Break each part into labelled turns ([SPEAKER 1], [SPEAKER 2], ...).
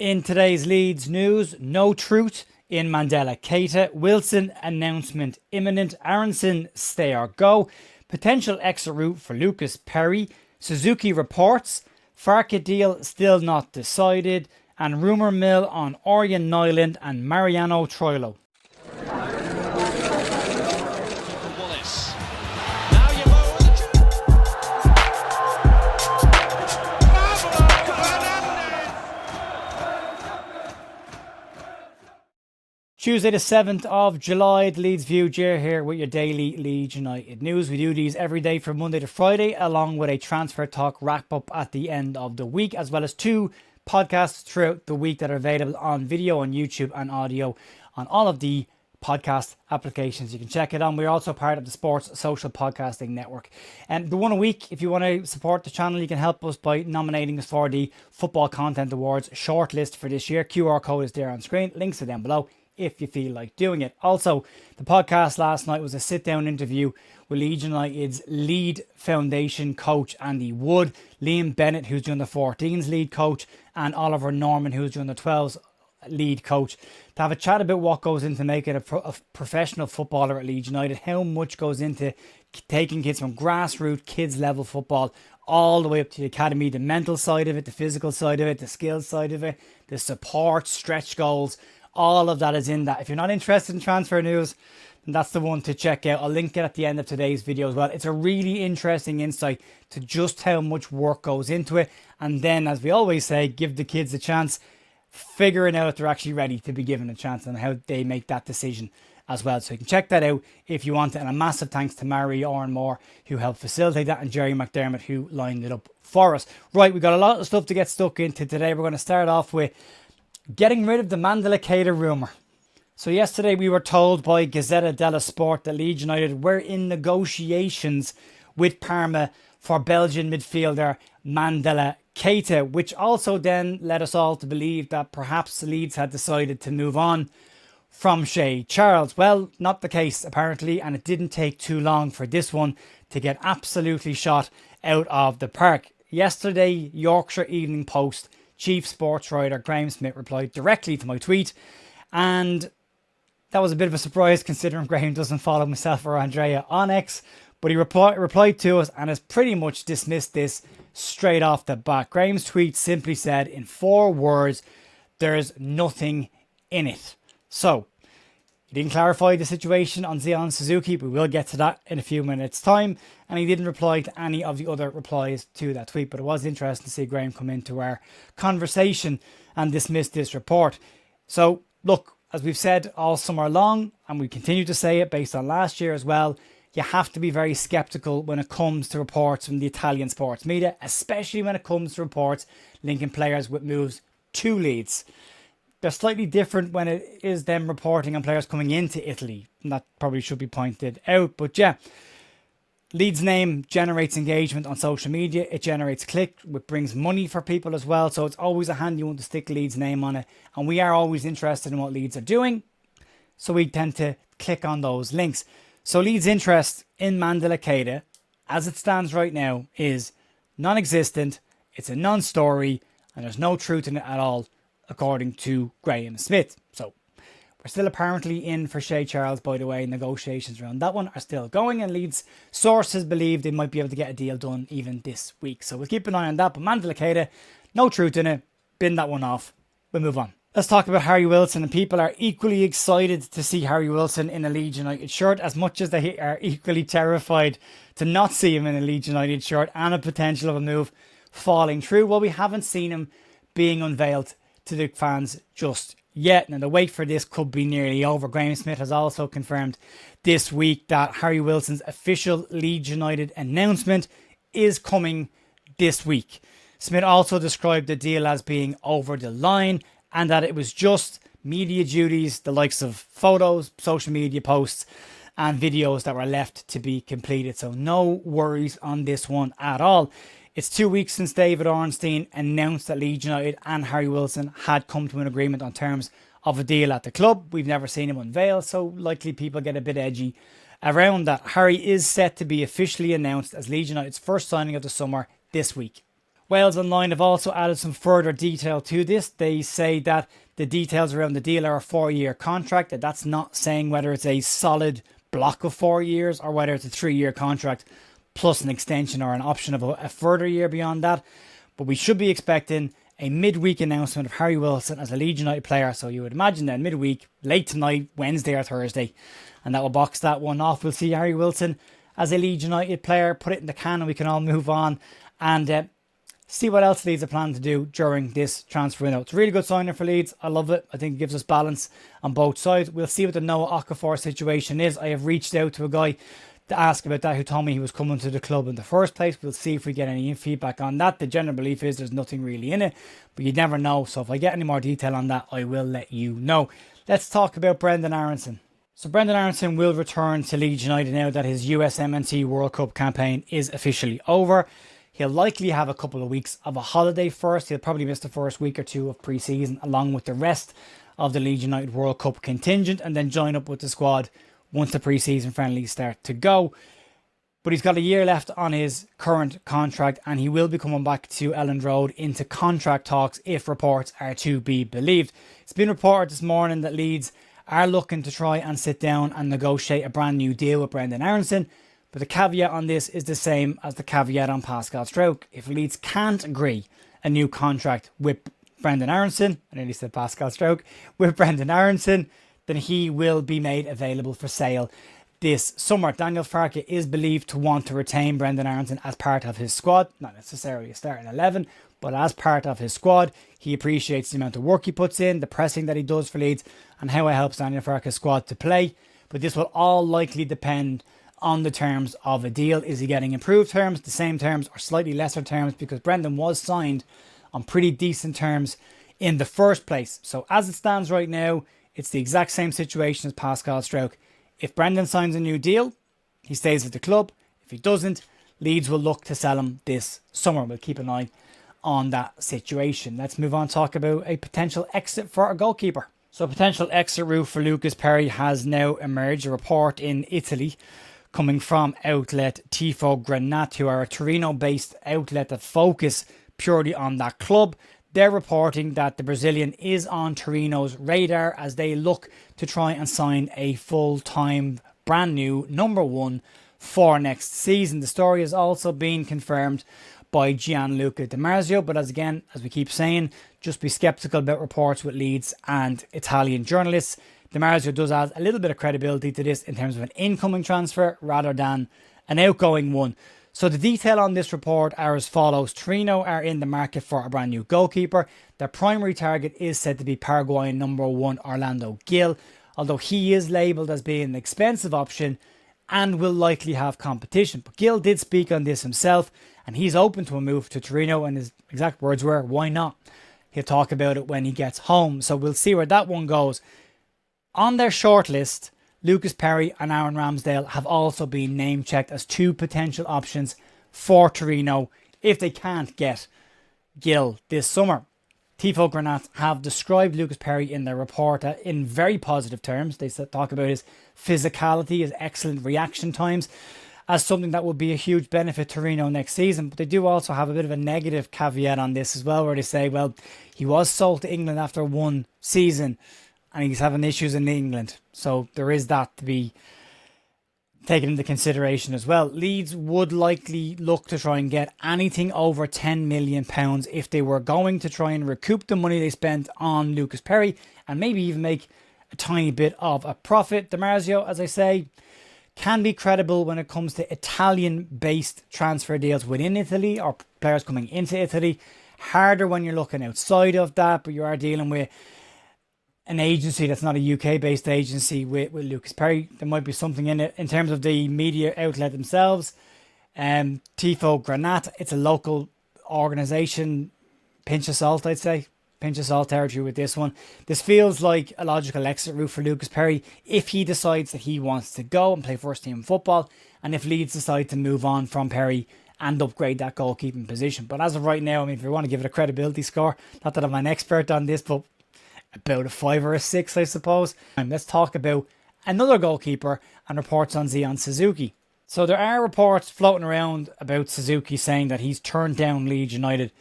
[SPEAKER 1] In today's Leeds news, no truth in Mandela Keita, Wilson announcement imminent, Aaronson stay or go, potential exit route for Lucas Perri, Suzuki reports, Farke deal still not decided, and rumour mill on Orjan, Nyland and Mariano Troilo. Tuesday the 7th of July, the Leeds View, Jer here with your daily Leeds United news. We do these every day from Monday to Friday, along with a transfer talk wrap up at the end of the week, as well as two podcasts throughout the week that are available on video, on YouTube and audio on all of the podcast applications. You can check it on. We're also part of the Sports Social Podcasting Network. And the one a week, if you want to support the channel, you can help us by nominating us for the Football Content Awards shortlist for this year. QR code is there on screen. Links are down below if you feel like doing it. Also, the podcast last night was a sit-down interview with Leeds United's lead foundation coach Andy Wood, Liam Bennett, who's doing the 14s lead coach, and Oliver Norman, who's doing the 12s lead coach, to have a chat about what goes into making a professional footballer at Leeds United, how much goes into taking kids from grassroots kids level football all the way up to the academy, the mental side of it, the physical side of it, the skills side of it, the support, stretch goals. All of that is in that. If you're not interested in transfer news, then that's the one to check out. I'll link it at the end of today's video as well. It's a really interesting insight to just how much work goes into it. And then, as we always say, give the kids a chance, figuring out if they're actually ready to be given a chance and how they make that decision as well. So you can check that out if you want it. And a massive thanks to Mary Ornmore, who helped facilitate that, and Jerry McDermott, who lined it up for us. Right, we've got a lot of stuff to get stuck into today. We're going to start off with getting rid of the Mandela Keita rumour. So yesterday we were told by Gazzetta dello Sport that Leeds United were in negotiations with Parma for Belgian midfielder Mandela Keita, which also then led us all to believe that perhaps Leeds had decided to move on from Shea Charles. Well, not the case apparently, and it didn't take too long for this one to get absolutely shot out of the park. Yesterday, Yorkshire Evening Post Chief Sports Writer Graham Smith replied directly to my tweet, and that was a bit of a surprise considering Graham doesn't follow myself or Andrea on X, but he replied to us and has pretty much dismissed this straight off the bat. Graham's tweet simply said in 4 words, "There's nothing in it." So, he didn't clarify the situation on Suzuki, but we'll get to that in a few minutes' time. And he didn't reply to any of the other replies to that tweet. But it was interesting to see Graham come into our conversation and dismiss this report. So, look, as we've said all summer long, and we continue to say it based on last year as well, you have to be very sceptical when it comes to reports from the Italian sports media, especially when it comes to reports linking players with moves to Leeds. They're slightly different when it is them reporting on players coming into Italy. And that probably should be pointed out. But yeah, Leeds' name generates engagement on social media. It generates clicks, which brings money for people as well. So it's always a handy one to stick Leeds' name on it. And we are always interested in what Leeds are doing. So we tend to click on those links. So Leeds' interest in Mandela Keita, as it stands right now, is non-existent. It's a non-story. And there's no truth in it at all, according to Graham Smith. So we're still apparently in for Shea Charles, by the way. Negotiations around that one are still going, and Leeds sources believe they might be able to get a deal done even this week. So we'll keep an eye on that. But Mandela Keita, no truth in it. Bin that one off. We'll move on. Let's talk about Harry Wilson, and people are equally excited to see Harry Wilson in a Leeds United shirt as much as they are equally terrified to not see him in a Leeds United shirt and a potential of a move falling through. Well, we haven't seen him being unveiled to the fans just yet. Now, the wait for this could be nearly over. Graham Smith has also confirmed this week that Harry Wilson's official Leeds United announcement is coming this week. Smith also described the deal as being over the line and that it was just media duties, the likes of photos, social media posts and videos that were left to be completed. So no worries on this one at all. It's 2 weeks since David Ornstein announced that Leeds United and Harry Wilson had come to an agreement on terms of a deal at the club. We've never seen him unveil, so likely people get a bit edgy around that. Harry is set to be officially announced as Leeds United's first signing of the summer this week. Wales Online have also added some further detail to this. They say that the details around the deal are a 4-year contract. That's not saying whether it's a solid block of 4 years or whether it's a 3-year contract plus an extension or an option of a further year beyond that. But we should be expecting a midweek announcement of Harry Wilson as a Leeds United player. So you would imagine then midweek, late tonight, Wednesday or Thursday. And that will box that one off. We'll see Harry Wilson as a Leeds United player, put it in the can, and we can all move on and see what else Leeds are planning to do during this transfer window. It's a really good signing for Leeds. I love it. I think it gives us balance on both sides. We'll see what the Noah Okafor situation is. I have reached out to a guy to ask about that who told me he was coming to the club in the first place. We'll see if we get any feedback on that. The general belief is there's nothing really in it, but you never know. So if I get any more detail on that, I will let you know. Let's talk about Brenden Aaronson. So Brenden Aaronson will return to Leeds United now that his USMNT World Cup campaign is officially over. He'll likely have a couple of weeks of a holiday first. He'll probably miss the first week or two of pre-season along with the rest of the Leeds United World Cup contingent and then join up with the squad once the pre-season friendlies start to go. But he's got a year left on his current contract and he will be coming back to Elland Road into contract talks if reports are to be believed. It's been reported this morning that Leeds are looking to try and sit down and negotiate a brand new deal with Brenden Aaronson. But the caveat on this is the same as the caveat on Pascal Struijk. If Leeds can't agree a new contract with Brenden Aaronson, I nearly said Pascal Struijk, with Brenden Aaronson, then he will be made available for sale this summer. Daniel Farke is believed to want to retain Brenden Aaronson as part of his squad, not necessarily a starting 11, but as part of his squad. He appreciates the amount of work he puts in, the pressing that he does for Leeds, and how it helps Daniel Farke's squad to play. But this will all likely depend on the terms of a deal. Is he getting improved terms, the same terms, or slightly lesser terms? Because Brenden was signed on pretty decent terms in the first place. So as it stands right now, it's the exact same situation as Pascal Struijk. If Brenden signs a new deal, he stays at the club. If he doesn't, Leeds will look to sell him this summer. We'll keep an eye on that situation. Let's move on and talk about a potential exit for a goalkeeper. So a potential exit route for Lucas Perri has now emerged. A report in Italy coming from outlet Tifo Granat, who are a Torino-based outlet that focus purely on that club. They're reporting that the Brazilian is on Torino's radar as they look to try and sign a full-time, brand new number one for next season. The story has also been confirmed by Gianluca Di Marzio, but as we keep saying, just be sceptical about reports with Leeds and Italian journalists. Di Marzio does add a little bit of credibility to this in terms of an incoming transfer rather than an outgoing one. So the detail on this report are as follows. Torino are in the market for a brand new goalkeeper. Their primary target is said to be Paraguayan number one Orlando Gil, although he is labelled as being an expensive option and will likely have competition. But Gil did speak on this himself and he's open to a move to Torino, and his exact words were, why not? He'll talk about it when he gets home. So we'll see where that one goes. On their shortlist, Lucas Perri and Aaron Ramsdale have also been name-checked as two potential options for Torino if they can't get Gil this summer. Tifo Granat have described Lucas Perri in their report in very positive terms. They talk about his physicality, his excellent reaction times, as something that would be a huge benefit to Torino next season. But they do also have a bit of a negative caveat on this as well, where they say, well, he was sold to England after one season and he's having issues in England. So there is that to be taken into consideration as well. Leeds would likely look to try and get anything over £10 million if they were going to try and recoup the money they spent on Lucas Perri and maybe even make a tiny bit of a profit. Di Marzio, as I say, can be credible when it comes to Italian-based transfer deals within Italy or players coming into Italy. Harder when you're looking outside of that, but you are dealing with an agency that's not a UK-based agency with Lucas Perri. There might be something in it in terms of the media outlet themselves. Tifo Granat, it's a local organisation. Pinch of salt, I'd say. Pinch of salt territory with this one. This feels like a logical exit route for Lucas Perri if he decides that he wants to go and play first team football, and if Leeds decide to move on from Perri and upgrade that goalkeeping position. But as of right now, I mean, if you want to give it a credibility score, not that I'm an expert on this, but about a 5 or a 6, I suppose. And let's talk about another goalkeeper and reports on Suzuki. So there are reports floating around about Suzuki saying that he's turned down Leeds United,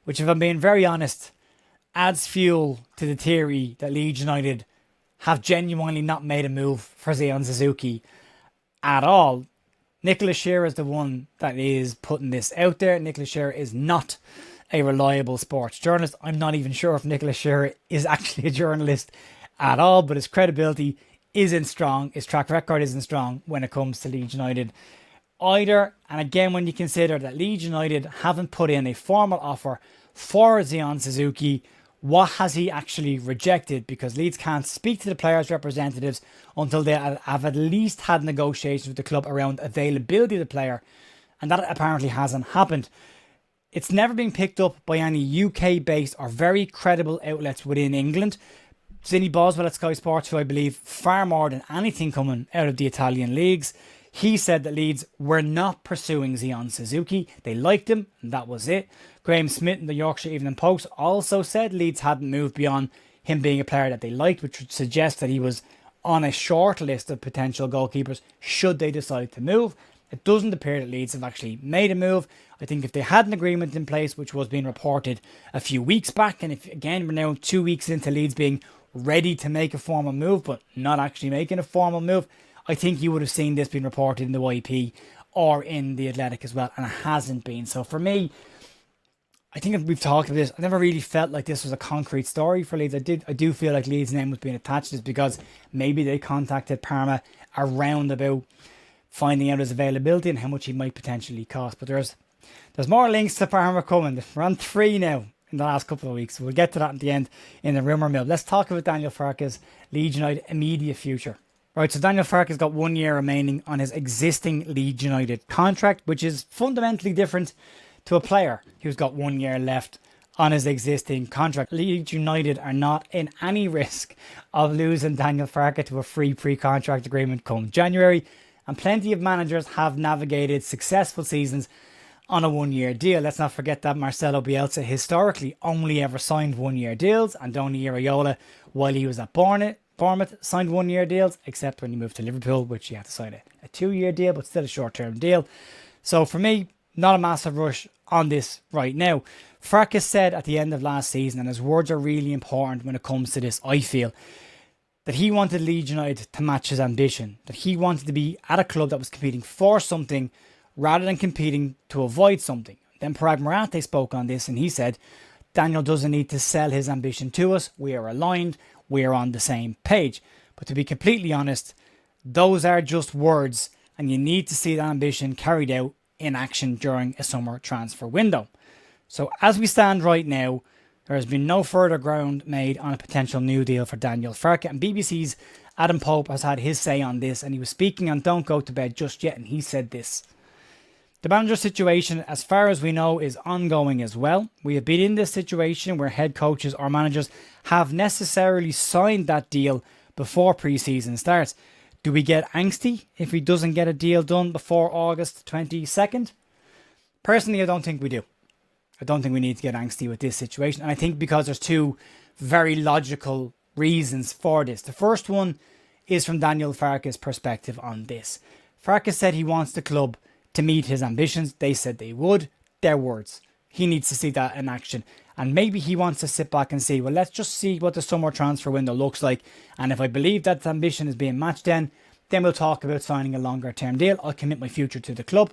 [SPEAKER 1] which, if I'm being very honest, adds fuel to the theory that Leeds United have genuinely not made a move for Zion Suzuki at all. Nicolas Shearer is the one that is putting this out there. Nicolas Shearer is not a reliable sports journalist. I'm not even sure if Nicolas Shearer is actually a journalist at all, but his credibility isn't strong. His track record isn't strong when it comes to Leeds United either. And again, when you consider that Leeds United haven't put in a formal offer for Zion Suzuki, what has he actually rejected? Because Leeds can't speak to the players' representatives until they have at least had negotiations with the club around availability of the player. And that apparently hasn't happened. It's never been picked up by any UK-based or very credible outlets within England. Zinny Boswell at Sky Sports, who I believe far more than anything coming out of the Italian leagues, he said that Leeds were not pursuing Zion Suzuki. They liked him, and that was it. Graham Smith in the Yorkshire Evening Post also said Leeds hadn't moved beyond him being a player that they liked, which would suggest that he was on a short list of potential goalkeepers should they decide to move. It doesn't appear that Leeds have actually made a move. I think if they had an agreement in place, which was being reported a few weeks back, and if again we're now 2 weeks into Leeds being ready to make a formal move, but not actually making a formal move, I think you would have seen this being reported in the YP or in the Athletic as well, and it hasn't been. So for me, I think we've talked about this. I never really felt like this was a concrete story for Leeds. I do feel like Leeds' name was being attached to this because maybe they contacted Parma around about finding out his availability and how much he might potentially cost. But there's more links to Parma coming. We're on 3 now in the last couple of weeks. So we'll get to that at the end in the rumour mill. Let's talk about Daniel Farke's Leeds United immediate future. Right, so Daniel Farke has got 1 year remaining on his existing Leeds United contract, which is fundamentally different to a player who's got 1 year left on his existing contract. Leeds United are not in any risk of losing Daniel Farke to a free pre-contract agreement come January, and plenty of managers have navigated successful seasons on a 1 year deal. Let's not forget that Marcelo Bielsa historically only ever signed 1 year deals, and Andoni Iraola, while he was at Bournemouth, signed 1 year deals, except when he moved to Liverpool, which he had to sign a 2 year deal, but still a short term deal. So for me, not a massive rush on this right now. Farke said at the end of last season, and his words are really important when it comes to this, I feel, that he wanted Leeds United to match his ambition, that he wanted to be at a club that was competing for something rather than competing to avoid something. Then Parag Morate spoke on this and he said, Daniel doesn't need to sell his ambition to us. We are aligned. We are on the same page. But to be completely honest, those are just words, and you need to see that ambition carried out in action during a summer transfer window. So as we stand right now, there has been no further ground made on a potential new deal for Daniel Farke, and BBC's Adam Pope has had his say on this, and he was speaking on Don't Go to Bed Just Yet, and he said this. The manager situation, as far as we know, is ongoing as well. We have been in this situation where head coaches or managers have necessarily signed that deal before pre-season starts. Do we get angsty if he doesn't get a deal done before August 22nd? Personally, I don't think we do. I don't think we need to get angsty with this situation. And I think because there's two very logical reasons for this. The first one is from Daniel Farke's perspective on this. Farke said he wants the club to meet his ambitions. They said they would. Their words. He needs to see that in action. And maybe he wants to sit back and see, well, let's just see what the summer transfer window looks like. And if I believe that ambition is being matched then we'll talk about signing a longer term deal. I'll commit my future to the club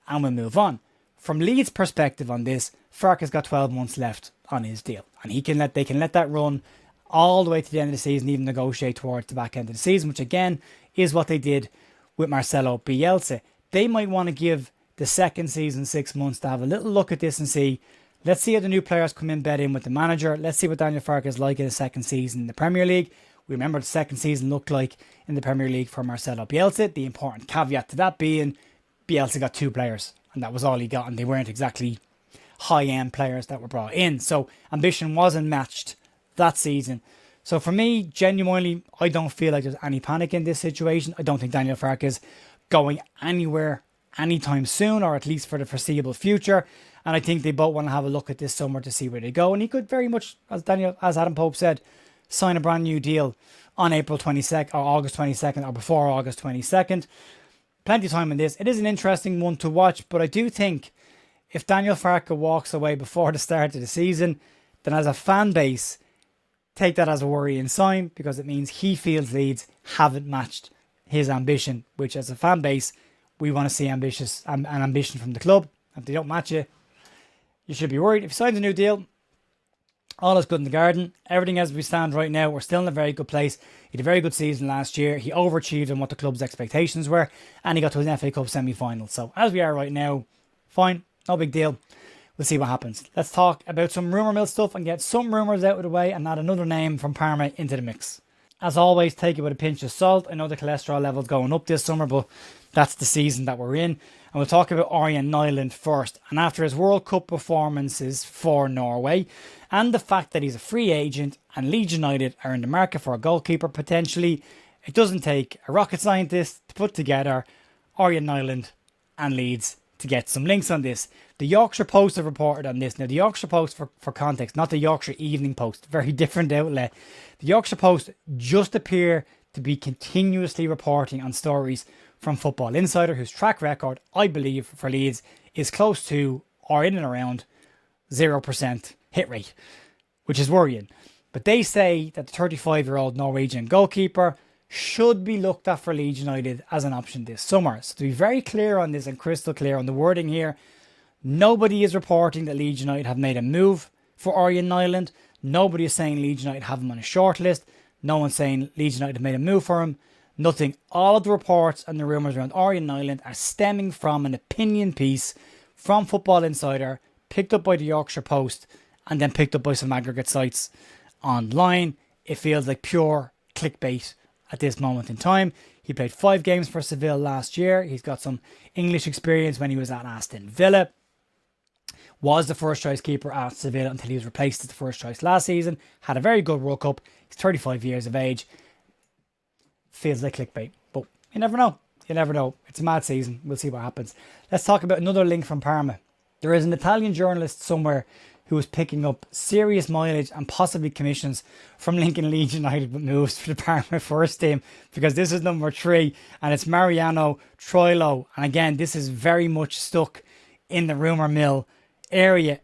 [SPEAKER 1] and we'll move on. From Leeds' perspective on this, Farke's got 12 months left on his deal. And they can let that run all the way to the end of the season, even negotiate towards the back end of the season, which again is what they did with Marcelo Bielsa. They might want to give the second season 6 months to have a little look at this and see, let's see how the new players come in bed in with the manager. Let's see what Daniel Farke is like in the second season in the Premier League. We remember the second season looked like in the Premier League for Marcelo Bielsa. The important caveat to that being Bielsa got 2 players and that was all he got, and they weren't exactly high-end players that were brought in. So ambition wasn't matched that season. So for me, genuinely, I don't feel like there's any panic in this situation. I don't think Daniel Farke is going anywhere anytime soon, or at least for the foreseeable future. And I think they both want to have a look at this summer to see where they go. And he could very much, as Adam Pope said, sign a brand new deal on April 22nd or August 22nd or before August 22nd. plenty of time in this. It is an interesting one to watch, but I do think if Daniel Farke walks away before the start of the season, then as a fan base, take that as a worrying sign, because it means he feels Leeds haven't matched his ambition, which as a fan base, we want to see an ambition from the club. If they don't match it, you should be worried. If he signs a new deal, all is good in the garden. Everything as we stand right now, we're still in a very good place. He had a very good season last year. He overachieved on what the club's expectations were, and he got to his FA Cup semi-final. So as we are right now, fine, no big deal. We'll see what happens. Let's talk about some rumour mill stuff and get some rumours out of the way and add another name from Parma into the mix. As always, take it with a pinch of salt. I know the cholesterol level's going up this summer, but that's the season that we're in. And we'll talk about Orjan Nyland first. And after his World Cup performances for Norway, and the fact that he's a free agent and Leeds United are in the market for a goalkeeper potentially, it doesn't take a rocket scientist to put together Orjan Nyland and Leeds to get some links on this. The Yorkshire Post have reported on this. Now, the Yorkshire Post, for context, not the Yorkshire Evening Post, very different outlet. The Yorkshire Post just appear to be continuously reporting on stories from Football Insider, whose track record, I believe, for Leeds is close to or in and around 0% hit rate, which is worrying. But they say that the 35-year-old Norwegian goalkeeper should be looked at for Leeds United as an option this summer. So to be very clear on this and crystal clear on the wording here, nobody is reporting that Leeds United have made a move for Orjan Nyland. Nobody is saying Leeds United have him on a shortlist. No one's saying Leeds United have made a move for him. Nothing. All of the reports and the rumours around Orjan Nyland are stemming from an opinion piece from Football Insider, picked up by the Yorkshire Post, and then picked up by some aggregate sites online. It feels like pure clickbait at this moment in time. He played 5 games for Seville last year. He's got some English experience when he was at Aston Villa. Was the first choice keeper at Seville until he was replaced as the first choice last season. Had a very good World Cup. He's 35 years of age. Feels like clickbait, but you never know. You never know. It's a mad season. We'll see what happens. Let's talk about another link from Parma. There is an Italian journalist somewhere who is picking up serious mileage and possibly commissions from linking Leeds United with moves for the Parma first team, because this is number 3 and it's Mariano Troilo. And again, this is very much stuck in the rumour mill area.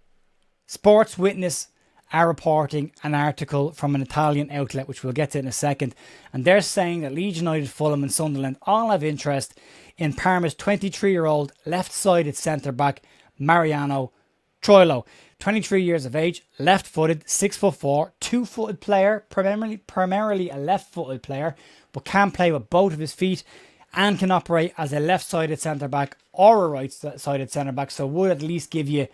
[SPEAKER 1] Sports Witness are reporting an article from an Italian outlet, which we'll get to in a second, and they're saying that Leeds United, Fulham and Sunderland all have interest in Parma's 23-year-old left-sided centre-back Mariano Troilo. 23 years of age, left-footed, 6'4", 2-footed player, primarily a left-footed player, but can play with both of his feet and can operate as a left-sided centre-back or a right-sided centre-back, so would at least give you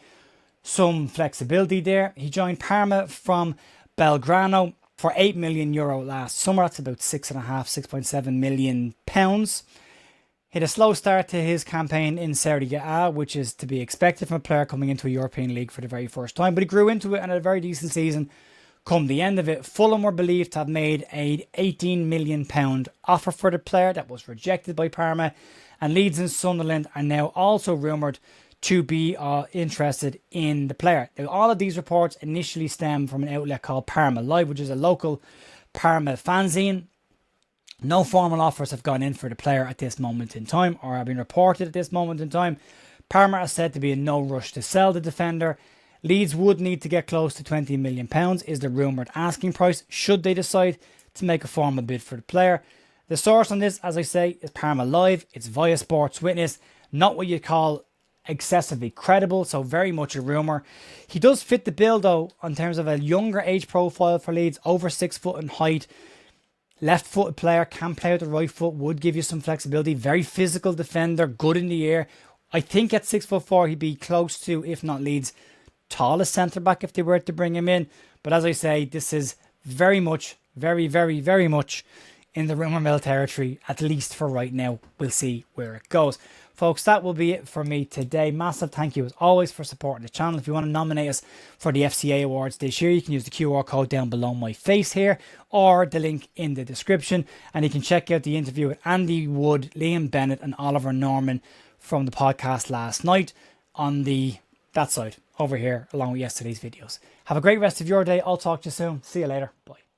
[SPEAKER 1] some flexibility there. He joined Parma from Belgrano for €8 million last summer. That's about 6.7 million pounds. Hit a slow start to his campaign in Serie A, which is to be expected from a player coming into a European league for the very first time, but he grew into it and had a very decent season. Come the end of it, Fulham were believed to have made an £18 million offer for the player that was rejected by Parma, and Leeds and Sunderland are now also rumoured to be interested in the player. Now, all of these reports initially stem from an outlet called Parma Live, which is a local Parma fanzine. No formal offers have gone in for the player at this moment in time, or have been reported at this moment in time. Parma are said to be in no rush to sell the defender. Leeds would need to get close to £20 million, is the rumoured asking price, should they decide to make a formal bid for the player. The source on this, as I say, is Parma Live. It's via Sports Witness, not what you call excessively credible, so very much a rumour. He does fit the bill though in terms of a younger age profile for Leeds, over 6 foot in height, left-footed player, can play with the right foot, would give you some flexibility, very physical defender, good in the air. I think at 6'4" he'd be close to, if not Leeds' tallest centre-back if they were to bring him in. But as I say, this is very much, very much in the rumour mill territory, at least for right now. We'll see where it goes. Folks, that will be it for me today. Massive thank you as always for supporting the channel. If you want to nominate us for the FCA Awards this year, you can use the QR code down below my face here or the link in the description. And you can check out the interview with Andy Wood, Liam Bennett and Oliver Norman from the podcast last night on that side over here along with yesterday's videos. Have a great rest of your day. I'll talk to you soon. See you later. Bye.